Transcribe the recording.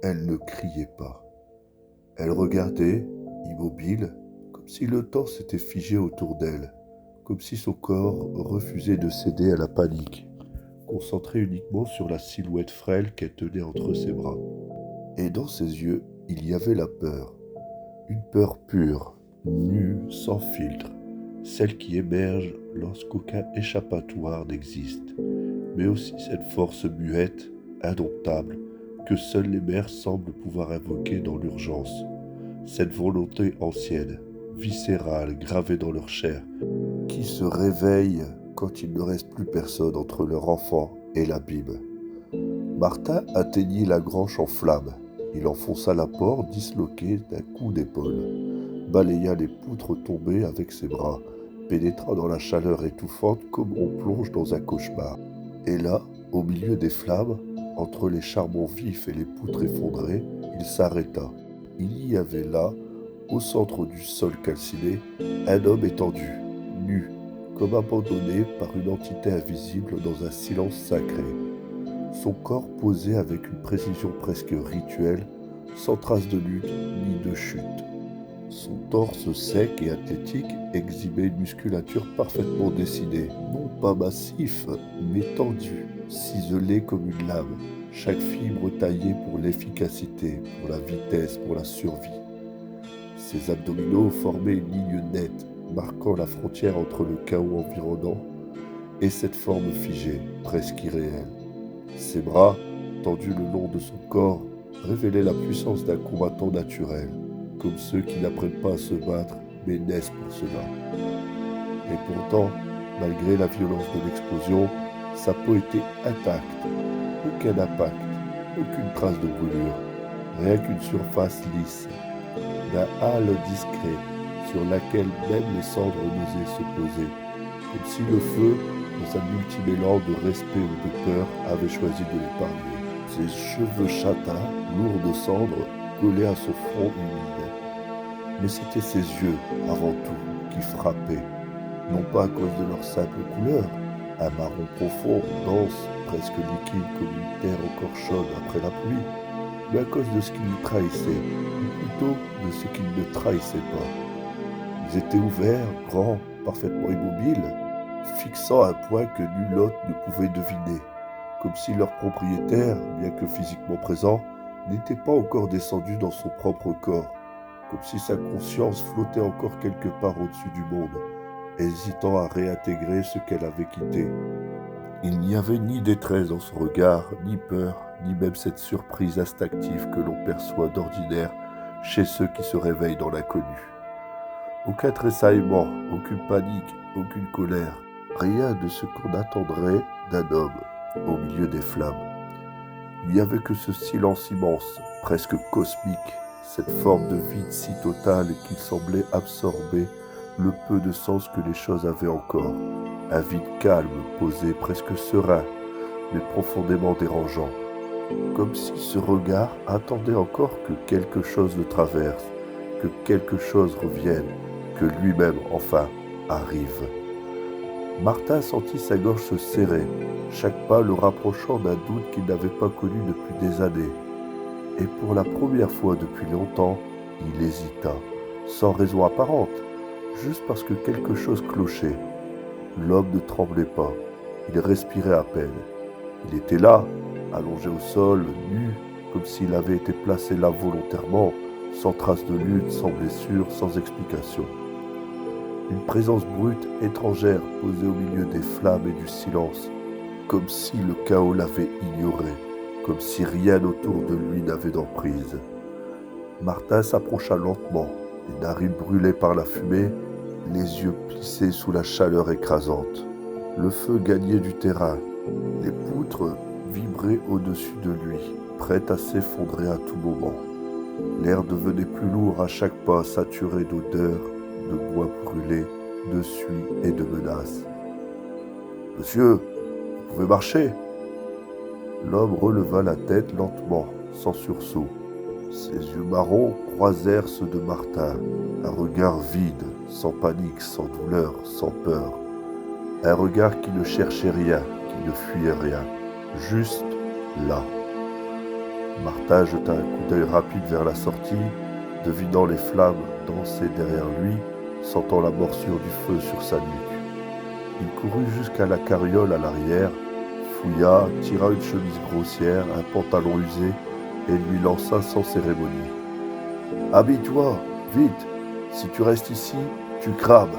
Elle ne criait pas. Elle regardait, immobile, comme si le temps s'était figé autour d'elle, comme si son corps refusait de céder à la panique, concentré uniquement sur la silhouette frêle qu'elle tenait entre ses bras. Et dans ses yeux, il y avait la peur, une peur pure, nue, sans filtre, celle qui émerge lorsqu'aucun échappatoire n'existe, mais aussi cette force muette, indomptable, que seules les mères semblent pouvoir invoquer dans l'urgence. Cette volonté ancienne, viscérale, gravée dans leur chair, qui se réveille quand il ne reste plus personne entre leur enfant et l'abîme. Martin atteignit la grange en flammes. Il enfonça la porte disloquée d'un coup d'épaule, balaya les poutres tombées avec ses bras, pénétra dans la chaleur étouffante comme on plonge dans un cauchemar. Et là, au milieu des flammes, entre les charbons vifs et les poutres effondrées, il s'arrêta. Il y avait là, au centre du sol calciné, un homme étendu, nu, comme abandonné par une entité invisible dans un silence sacré. Son corps posé avec une précision presque rituelle, sans trace de lutte ni de chute. Son torse sec et athlétique exhibait une musculature parfaitement dessinée, non pas massif, mais tendu, ciselé comme une lame, chaque fibre taillée pour l'efficacité, pour la vitesse, pour la survie. Ses abdominaux formaient une ligne nette, marquant la frontière entre le chaos environnant et cette forme figée, presque irréelle. Ses bras, tendus le long de son corps, révélaient la puissance d'un combattant naturel, comme ceux qui n'apprennent pas à se battre, mais naissent pour cela. Et pourtant, malgré la violence de l'explosion, sa peau était intacte, aucun impact, aucune trace de brûlure, rien qu'une surface lisse, d'un halo discret sur laquelle même les cendres n'osaient se poser, comme si le feu, dans sa multimélange de respect ou de peur, avait choisi de l'épargner. Ses cheveux châtains, lourds de cendres, collaient à son front humide. Mais c'étaient ses yeux, avant tout, qui frappaient, non pas à cause de leur simple couleur, un marron profond, dense, presque liquide comme une terre encore chaude après la pluie, mais à cause de ce qui le trahissait, ou plutôt de ce qu'il ne trahissait pas. Ils étaient ouverts, grands, parfaitement immobiles, fixant un point que nul autre ne pouvait deviner, comme si leur propriétaire, bien que physiquement présent, n'était pas encore descendu dans son propre corps, comme si sa conscience flottait encore quelque part au-dessus du monde, hésitant à réintégrer ce qu'elle avait quitté. Il n'y avait ni détresse dans son regard, ni peur, ni même cette surprise instinctive que l'on perçoit d'ordinaire chez ceux qui se réveillent dans l'inconnu. Aucun tressaillement, aucune panique, aucune colère, rien de ce qu'on attendrait d'un homme au milieu des flammes. Il n'y avait que ce silence immense, presque cosmique, cette forme de vide si totale qu'il semblait absorber le peu de sens que les choses avaient encore. Un vide calme, posé, presque serein, mais profondément dérangeant. Comme si ce regard attendait encore que quelque chose le traverse, que quelque chose revienne, que lui-même, enfin, arrive. Martin sentit sa gorge se serrer, chaque pas le rapprochant d'un doute qu'il n'avait pas connu depuis des années. Et pour la première fois depuis longtemps, il hésita, sans raison apparente, juste parce que quelque chose clochait. L'homme ne tremblait pas, il respirait à peine. Il était là, allongé au sol, nu, comme s'il avait été placé là volontairement, sans trace de lutte, sans blessure, sans explication. Une présence brute, étrangère, posée au milieu des flammes et du silence, comme si le chaos l'avait ignoré, comme si rien autour de lui n'avait d'emprise. Martin s'approcha lentement, les narines brûlées par la fumée, les yeux plissés sous la chaleur écrasante. Le feu gagnait du terrain, les poutres vibraient au-dessus de lui, prêtes à s'effondrer à tout moment. L'air devenait plus lourd à chaque pas, saturé d'odeurs, de bois brûlé, de suie et de menaces. « Monsieur, vous pouvez marcher ?» L'homme releva la tête lentement, sans sursaut. Ses yeux marrons croisèrent ceux de Martin, un regard vide, sans panique, sans douleur, sans peur. Un regard qui ne cherchait rien, qui ne fuyait rien, juste là. Martin jeta un coup d'œil rapide vers la sortie, devinant les flammes danser derrière lui, sentant la morsure du feu sur sa nuque. Il courut jusqu'à la carriole à l'arrière, fouilla, tira une chemise grossière, un pantalon usé et lui lança sans cérémonie. « Habille-toi, vite, si tu restes ici, tu crames !»